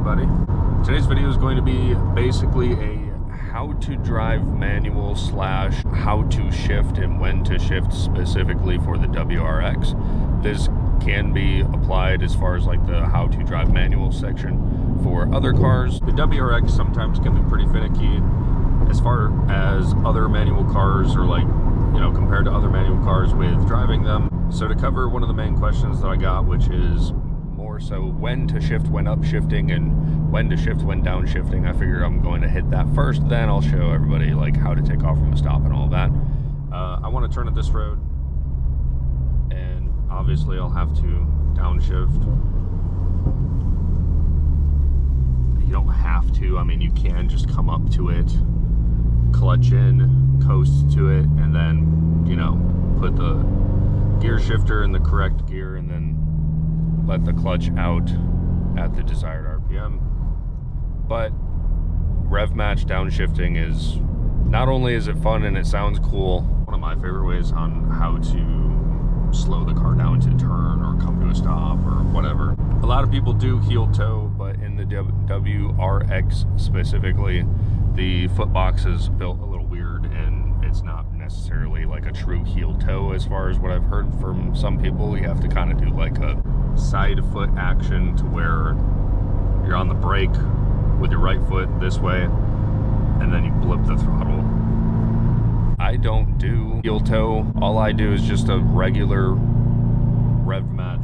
everybody. Today's video is going to be basically a how to drive manual slash how to shift and when to shift specifically for the WRX. This can be applied as far as like the how to drive manual section for other cars. The WRX sometimes can be pretty finicky as far as other manual cars, or like, you know, compared to other manual cars with driving them. So to cover one of the main questions that I got, which is more so when to shift when upshifting and when to shift when downshifting, I figured I'm going to hit that first, then I'll show everybody like how to take off from a stop and all that. I want to turn at this road, and obviously I'll have to downshift. You don't have to, I mean, you can just come up to it, clutch in, coast to it, and then, you know, put the gear shifter in the correct gear and then let the clutch out at the desired RPM. But rev match downshifting is, not only is it fun and it sounds cool, one of my favorite ways on how to slow the car down to turn or come to a stop or whatever. A lot of people do heel toe, but in the WRX specifically, the foot box is built a little weird and it's not necessarily like a true heel toe. As far as what I've heard from some people, you have to kind of do like a side foot action to where you're on the brake with your right foot this way and then you blip the throttle. I don't do heel toe. All I do is just a regular rev match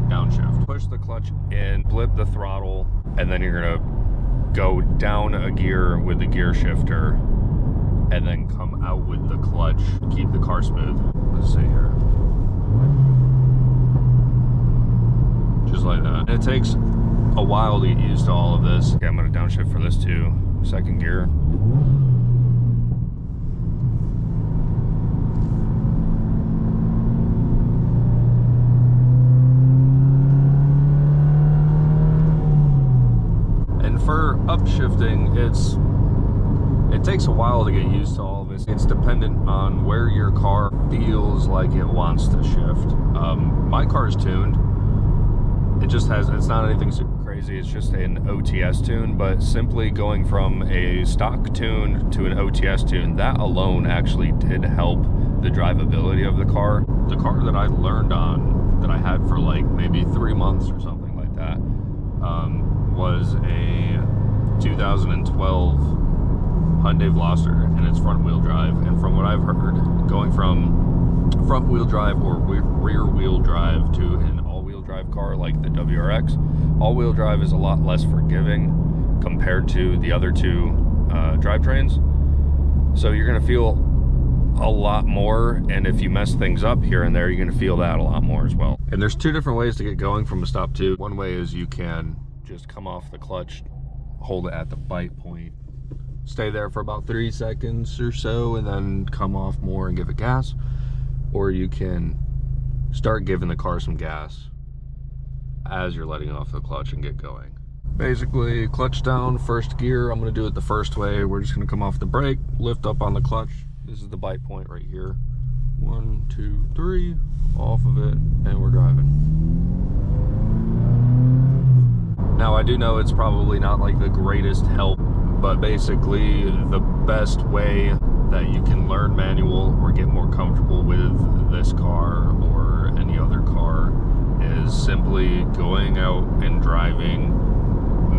downshift. Push the clutch in, blip the throttle, and then you're gonna go down a gear with the gear shifter and then come out with the clutch. Keep the car smooth. Let's see here. Just like that. And it takes a while to get used to all of this. Okay, I'm gonna downshift for this too. Second gear. For upshifting, it takes a while to get used to all of this. It's dependent on where your car feels like it wants to shift. My car is tuned. It just has, it's not anything super crazy. It's just an OTS tune, but simply going from a stock tune to an OTS tune, that alone actually did help the drivability of the car. The car that I learned on, that I had for like maybe 3 months or something like that, was a 2012 Hyundai Veloster, and it's front wheel drive. And from what I've heard, going from front wheel drive or rear wheel drive to an all wheel drive car like the WRX, all wheel drive is a lot less forgiving compared to the other two drivetrains. So you're gonna feel a lot more, and if you mess things up here and there, you're gonna feel that a lot more as well. And there's two different ways to get going from a stop to. One way is you can just come off the clutch, hold it at the bite point, stay there for about 3 seconds or so, and then come off more and give it gas. Or you can start giving the car some gas as you're letting off the clutch and get going. Basically, clutch down, first gear. I'm gonna do it the first way. We're just gonna come off the brake, lift up on the clutch. This is the bite point right here. 1, 2, 3, off of it, and we're driving. Now, I do know it's probably not like the greatest help, but basically the best way that you can learn manual or get more comfortable with this car or any other car is simply going out and driving,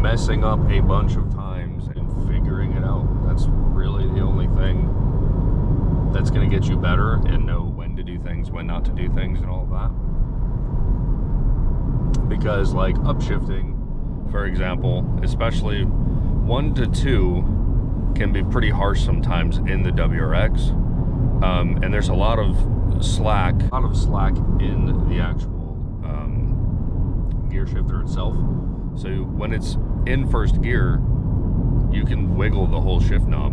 messing up a bunch of times and figuring it out. That's really the only thing that's going to get you better and know when to do things, when not to do things, and all of that. Because like upshifting, for example, especially 1 to 2 can be pretty harsh sometimes in the WRX, and there's a lot of slack in the actual gear shifter itself. So when it's in first gear, you can wiggle the whole shift knob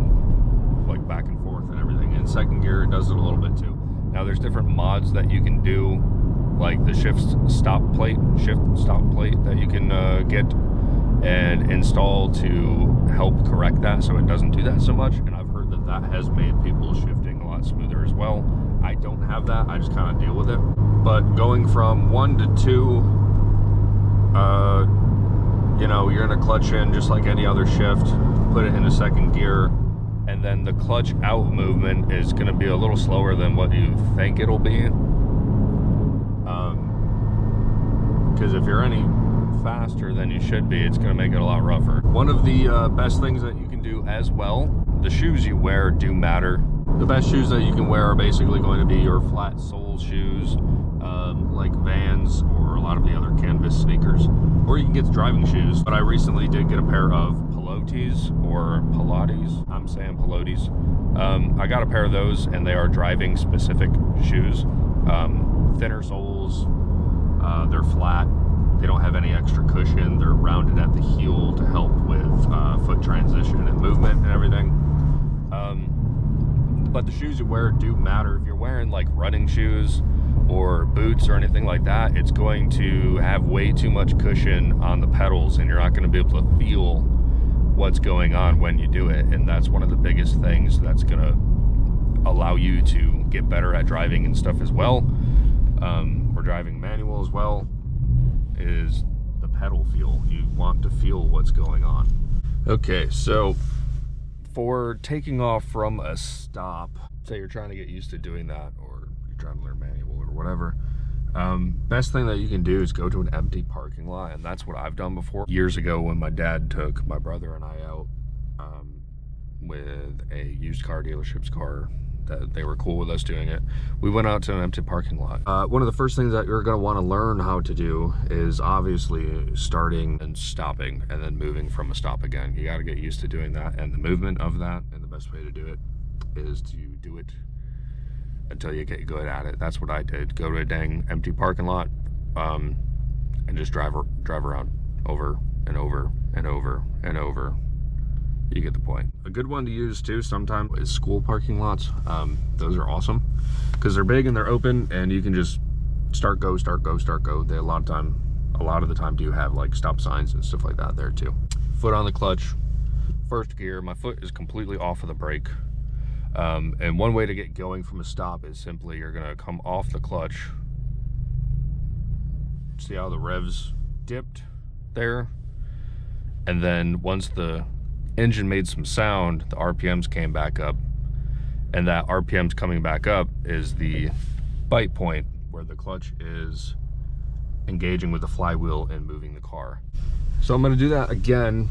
like back and forth and everything. In second gear, it does it a little bit too. Now there's different mods that you can do, like the shift stop plate that you can get and install to help correct that so it doesn't do that so much. And I've heard that that has made people shifting a lot smoother as well. I don't have that, I just kind of deal with it. But going from 1 to 2, you know, you're gonna clutch in just like any other shift, put it into second gear, and then the clutch out movement is gonna be a little slower than what you think it'll be. Because if you're any faster than you should be, it's gonna make it a lot rougher. One of the best things that you can do as well, the shoes you wear do matter. The best shoes that you can wear are basically going to be your flat sole shoes, like Vans or a lot of the other canvas sneakers, or you can get the driving shoes. But I recently did get a pair of Pilates or Pilates. I'm saying Pilates. I got a pair of those, and they are driving specific shoes. Thinner soles, they're flat. They don't have any extra cushion. They're rounded at the heel to help with foot transition and movement and everything. But the shoes you wear do matter. If you're wearing like running shoes or boots or anything like that, it's going to have way too much cushion on the pedals, and you're not going to be able to feel what's going on when you do it. And that's one of the biggest things that's going to allow you to get better at driving and stuff as well, or driving manual as well, is the pedal feel. You want to feel what's going on. Okay, so for taking off from a stop, say you're trying to get used to doing that, or you're trying to learn manual or whatever, best thing that you can do is go to an empty parking lot. And that's what I've done before. Years ago, when my dad took my brother and I out with a used car dealership's car, that they were cool with us doing it, we went out to an empty parking lot. One of the first things that you're going to want to learn how to do is obviously starting and stopping, and then moving from a stop again. You got to get used to doing that and the movement of that, and the best way to do it is to do it until you get good at it. That's what I did. Go to a dang empty parking lot, and just drive around over and over and over and over. You get the point. A good one to use too sometimes is school parking lots. Those are awesome because they're big and they're open, and you can just start, go, start, go, start, go. They a lot of the time do have like stop signs and stuff like that there too. Foot on the clutch, first gear. My foot is completely off of the brake. And one way to get going from a stop is simply you're gonna come off the clutch. See how the revs dipped there? And then once the engine made some sound, the RPMs came back up, and that RPMs coming back up is the bite point where the clutch is engaging with the flywheel and moving the car. So I'm going to do that again.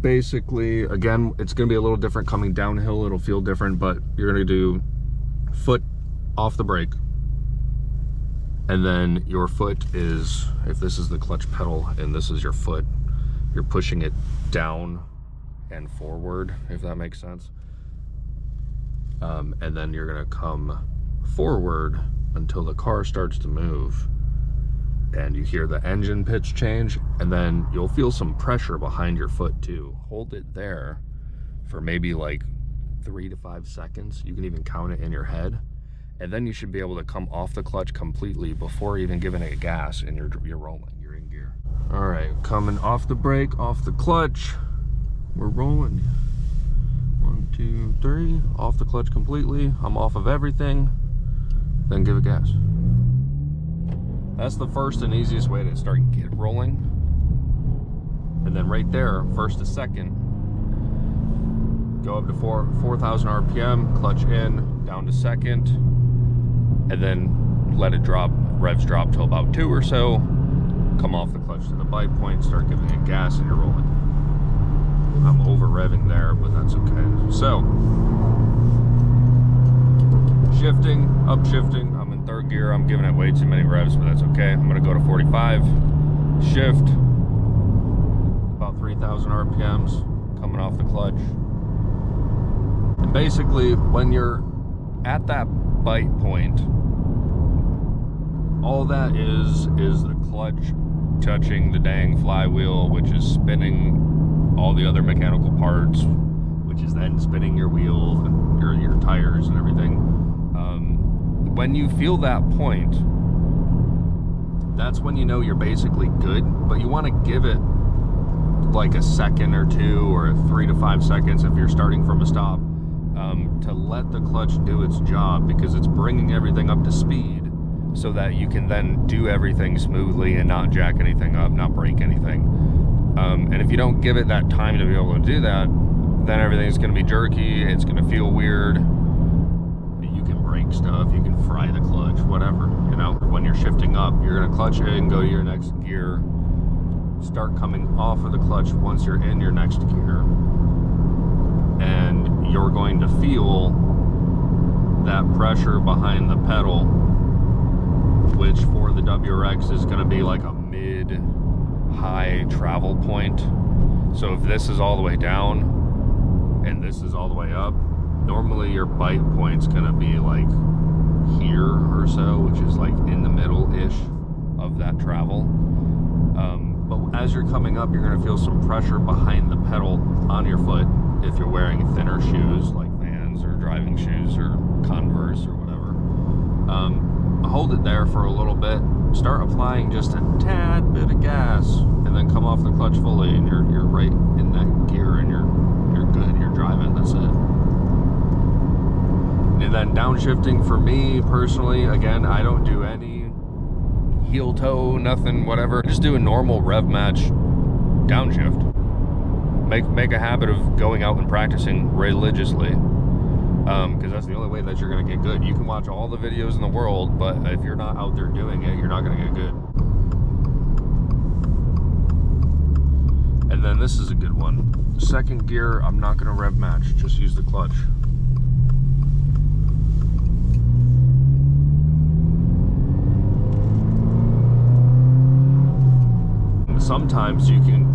Basically, again, it's going to be a little different coming downhill. It'll feel different, but you're going to do foot off the brake, and then your foot is, if this is the clutch pedal and this is your foot, you're pushing it down and forward, if that makes sense. And then you're gonna come forward until the car starts to move, and you hear the engine pitch change, and then you'll feel some pressure behind your foot too. Hold it there for maybe like 3 to 5 seconds. You can even count it in your head, and then you should be able to come off the clutch completely before even giving it gas, and you're rolling. All right, coming off the brake, off the clutch, we're rolling. 1, 2, 3, off the clutch completely. I'm off of everything, then give it gas. That's the first and easiest way to start get rolling. And then right there, first to second, go up to 4,000 RPM, clutch in, down to second, and then let it drop, revs drop till about 2 or so. Come off the clutch to the bite point, start giving it gas, and you're rolling. I'm over revving there, but that's okay. So, shifting, upshifting. I'm in third gear. I'm giving it way too many revs, but that's okay. I'm gonna go to 45, shift, about 3,000 RPMs, coming off the clutch. And basically, when you're at that bite point, all that is the clutch touching the dang flywheel, which is spinning all the other mechanical parts, which is then spinning your wheel and your tires and everything. When you feel that point, that's when you know you're basically good, but you want to give it like a second or two, or 3 to 5 seconds if you're starting from a stop, to let the clutch do its job, because it's bringing everything up to speed. so that you can then do everything smoothly and not jack anything up, not break anything. And if you don't give it that time to be able to do that, then everything's going to be jerky, it's going to feel weird. You can break stuff, you can fry the clutch, whatever, you know. When you're shifting up, you're going to clutch in, go to your next gear, start coming off of the clutch once you're in your next gear, and you're going to feel that pressure behind the pedal, which for the WRX is going to be like a mid-high travel point. So if this is all the way down and this is all the way up, normally your bite point's going to be like here or so, which is like in the middle-ish of that travel. But as you're coming up, you're going to feel some pressure behind the pedal on your foot if you're wearing thinner shoes like Vans or driving shoes or Converse or whatever. Hold it there for a little bit, start applying just a tad bit of gas, and then come off the clutch fully, and you're right in that gear, and you're good, you're driving, that's it. And then downshifting for me personally, again, I don't do any heel toe, nothing, whatever. Just do a normal rev match downshift. Make a habit of going out and practicing religiously, because that's the only way that you're going to get good. You can watch all the videos in the world, but if you're not out there doing it, you're not going to get good. And then this is a good one. Second gear, I'm not going to rev match, just use the clutch. Sometimes you can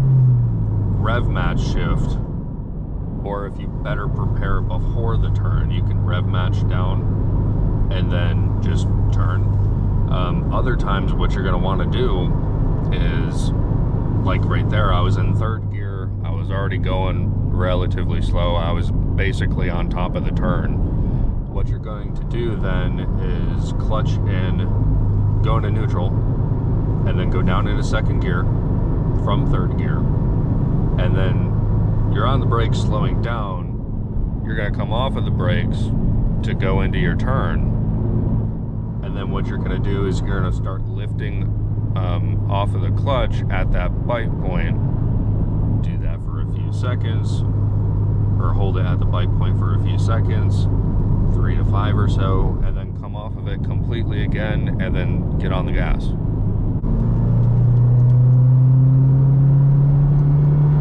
rev match shift, or if you better prepare before the turn, you can rev match down and then just turn. Other times what you're going to want to do is, like right there, I was in third gear, I was already going relatively slow, I was basically on top of the turn. What you're going to do then is clutch in, go into neutral, and then go down into second gear from third gear, and then you're on the brakes slowing down, you're going to come off of the brakes to go into your turn, and then what you're going to do is you're going to start lifting off of the clutch at that bite point. Do that for a few seconds, or hold it at the bite point for a few seconds, 3 to 5 or so, and then come off of it completely again, and then get on the gas.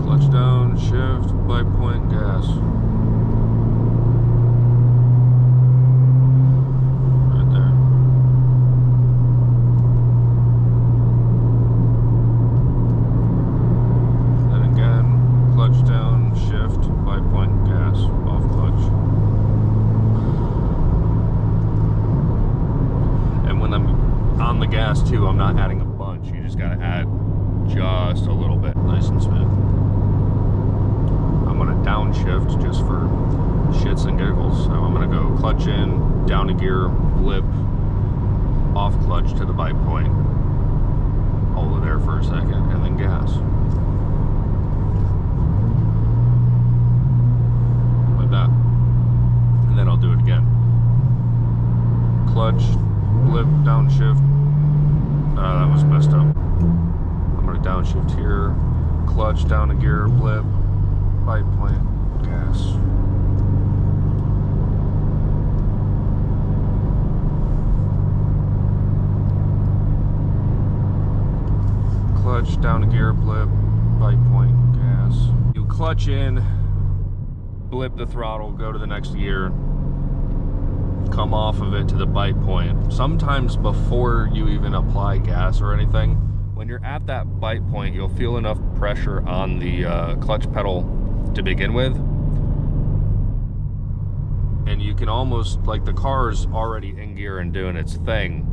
Clutch down, shift, bite point, gas. Right there. Then again, clutch down, shift, bite point, gas, off clutch. And when I'm on the gas too, I'm not adding a bunch. You just gotta add just a little bit, nice and smooth. I'm gonna downshift just for shits and giggles. So I'm gonna go clutch in, down a gear, blip, off clutch to the bite point, hold it there for a second, and then gas. Like that. And then I'll do it again. Clutch, blip, downshift. That was messed up. I'm gonna downshift here, clutch, down a gear, blip, bite point, gas. Clutch, down a gear, blip, bite point, gas. You clutch in, blip the throttle, go to the next gear, come off of it to the bite point. Sometimes before you even apply gas or anything, when you're at that bite point, you'll feel enough pressure on the clutch pedal to begin with, and you can almost, like the car's already in gear and doing its thing,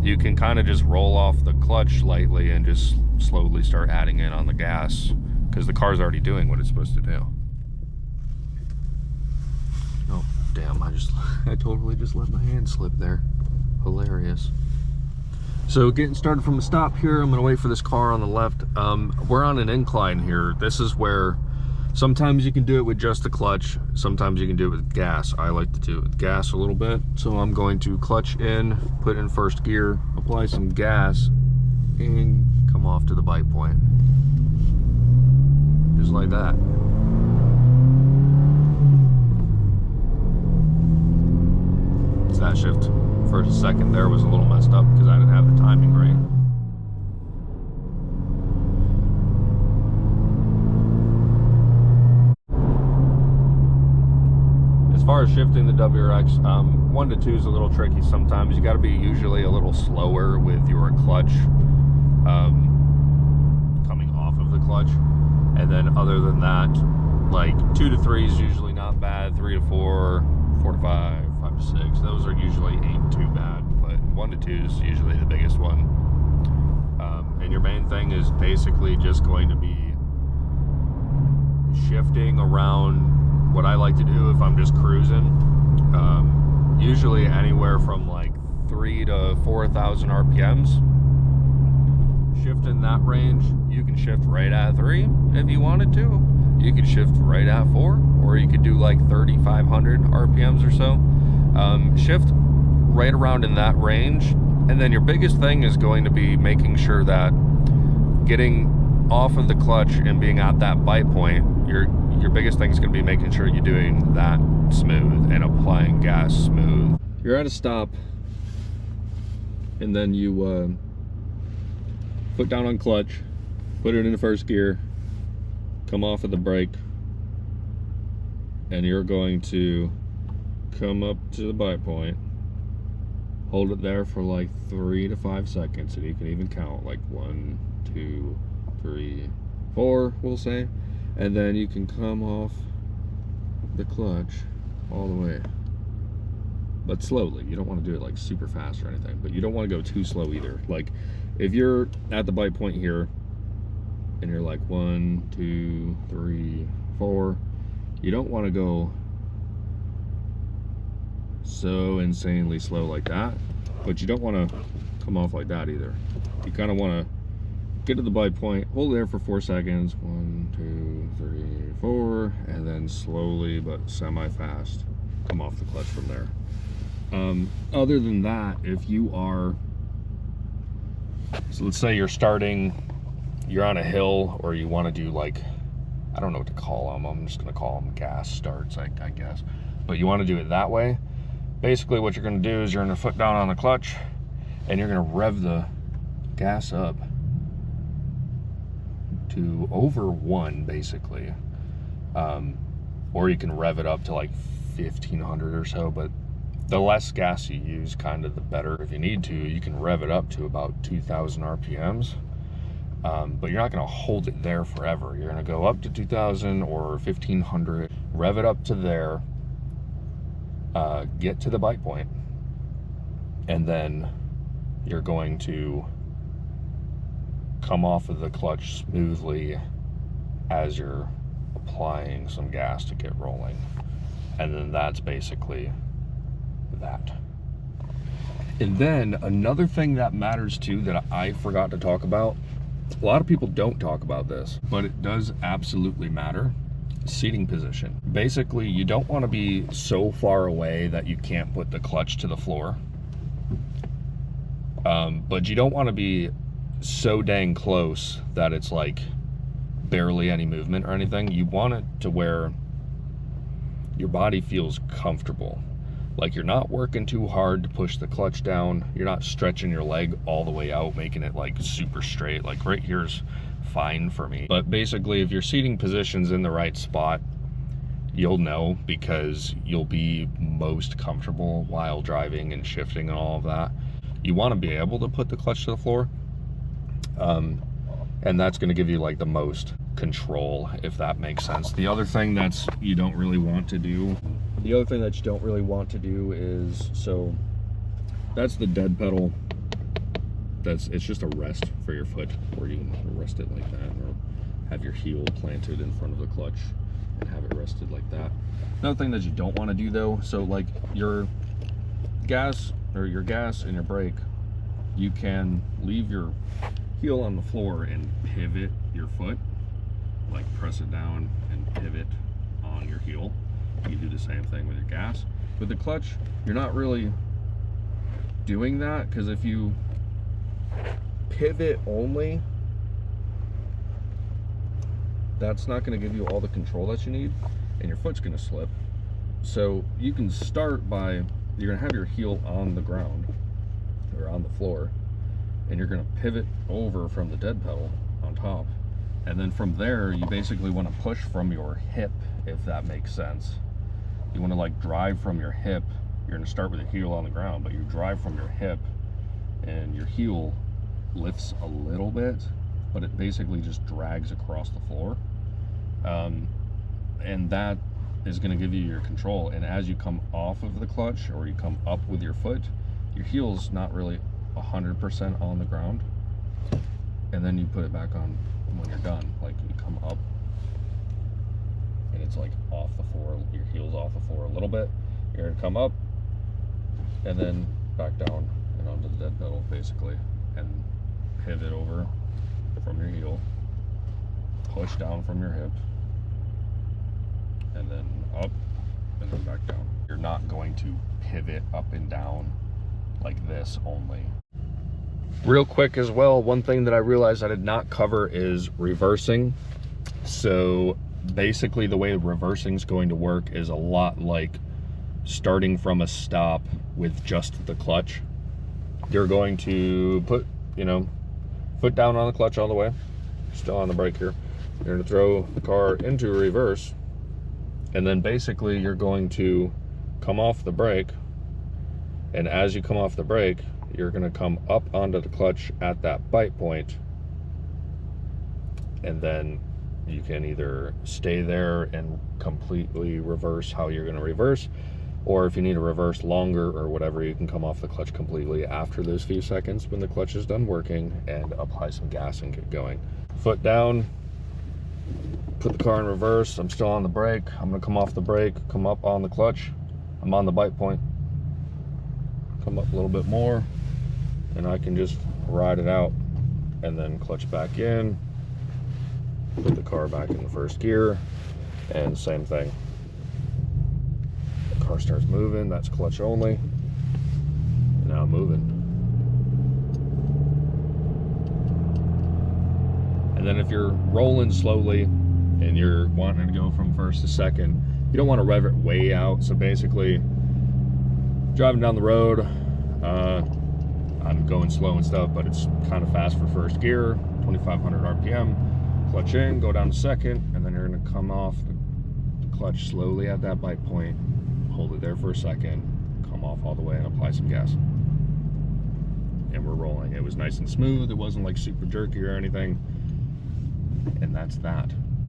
you can kind of just roll off the clutch lightly and just slowly start adding in on the gas, because the car's already doing what it's supposed to do. Oh damn, I totally just let my hand slip there. Hilarious. So getting started from the stop here, I'm gonna wait for this car on the left. We're on an incline here. This is where Sometimes you can do it with just the clutch. Sometimes you can do it with gas. I like to do it with gas a little bit. So I'm going to clutch in, put in first gear, apply some gas, and come off to the bite point. Just like that. So that shift for a second there was a little messed up because I didn't have the timing right. As far as shifting the WRX, 1 to 2 is a little tricky sometimes. You got to be usually a little slower with your clutch coming off of the clutch. And then other than that, like 2 to 3 is usually not bad. 3 to 4, 4 to 5, 5 to 6, those are usually ain't too bad. But 1 to 2 is usually the biggest one. And your main thing is basically just going to be shifting around. What I like to do if I'm just cruising, usually anywhere from like 3 to 4,000 RPMs. Shift in that range. You can shift right at 3 if you wanted to. You could shift right at 4, or you could do like 3,500 RPMs or so. Shift right around in that range, and then your biggest thing is going to be making sure that getting off of the clutch and being at that bite point, your biggest thing is going to be making sure you're doing that smooth and applying gas smooth. You're at a stop, and then you put down on clutch, put it into first gear, come off of the brake, and you're going to come up to the bite point, hold it there for like 3 to 5 seconds, and you can even count like 1, 2, 3, 4, we'll say. And then you can come off the clutch all the way, but slowly. You don't want to do it like super fast or anything, but you don't want to go too slow either. Like if you're at the bite point here and you're like 1, 2, 3, 4, you don't want to go so insanely slow like that, but you don't want to come off like that either. You kind of want to get to the bite point, hold it there for 4 seconds, 1, 2, 3, 4, and then slowly but semi-fast come off the clutch from there. Other than that, if you are, so let's say you're on a hill, or you want to do like, I don't know what to call them, I'm just going to call them gas starts, I guess, but you want to do it that way. Basically what you're going to do is you're going to foot down on the clutch, and you're going to rev the gas up to over 1 basically, or you can rev it up to like 1,500 or so, but the less gas you use, kind of the better. If you need to, you can rev it up to about 2,000 RPMs, but you're not going to hold it there forever. You're going to go up to 2,000 or 1,500, rev it up to there, get to the bite point, and then you're going to come off of the clutch smoothly as you're applying some gas to get rolling. And then that's basically that. And then another thing that matters too that I forgot to talk about, a lot of people don't talk about this, but it does absolutely matter: seating position. Basically, you don't want to be so far away that you can't put the clutch to the floor, but you don't want to be so dang close that it's like barely any movement or anything. You want it to where your body feels comfortable, like you're not working too hard to push the clutch down, you're not stretching your leg all the way out, making it like super straight. Like right here's fine for me, but basically if your seating position's in the right spot, you'll know, because you'll be most comfortable while driving and shifting and all of that. You want to be able to put the clutch to the floor, and that's going to give you like the most control, if that makes sense. The other thing you don't really want to do is, so that's the dead pedal. It's just a rest for your foot, or you can rest it like that, or have your heel planted in front of the clutch and have it rested like that. Another thing that you don't want to do though, so like your gas and your brake, you can leave your heel on the floor and pivot your foot, like press it down and then pivot on your heel. You do the same thing with your gas. With the clutch, you're not really doing that, because if you pivot only, that's not going to give you all the control that you need, and your foot's going to slip. So you can start by, you're going to have your heel on the ground or on the floor, and you're going to pivot over from the dead pedal on top, and then from there you basically want to push from your hip, if that makes sense. You want to like drive from your hip. You're going to start with your heel on the ground, but you drive from your hip, and your heel lifts a little bit, but it basically just drags across the floor, and that is going to give you your control. And as you come off of the clutch, or you come up with your foot, your heel's not really 100% on the ground, and then you put it back on when you're done. Like, you come up and it's like off the floor, your heel's off the floor a little bit, you're going to come up and then back down and onto the dead pedal basically, and pivot over from your heel, push down from your hip, and then up and then back down. You're not going to pivot up and down like this only. Real quick as well, one thing that I realized I did not cover is reversing. So basically the way reversing is going to work is a lot like starting from a stop with just the clutch. You're going to put, you know, foot down on the clutch all the way, still on the brake here. You're going to throw the car into reverse, and then basically you're going to come off the brake, and as you come off the brake, you're going to come up onto the clutch at that bite point, and then you can either stay there and completely reverse how you're going to reverse, or if you need to reverse longer or whatever, you can come off the clutch completely after those few seconds when the clutch is done working, and apply some gas and get going. Foot down, put the car in reverse. I'm still on the brake. I'm going to come off the brake, come up on the clutch. I'm on the bite point. Come up a little bit more, and I can just ride it out, and then clutch back in, put the car back in the first gear, and same thing. The car starts moving, that's clutch only. Now moving. And then if you're rolling slowly and you're wanting to go from first to second, you don't want to rev it way out. So basically, driving down the road, I'm going slow and stuff, but it's kind of fast for first gear, 2,500 RPM, clutch in, go down to second, and then you're going to come off the clutch slowly at that bite point, hold it there for a second, come off all the way, and apply some gas. And we're rolling. It was nice and smooth. It wasn't like super jerky or anything. And that's that.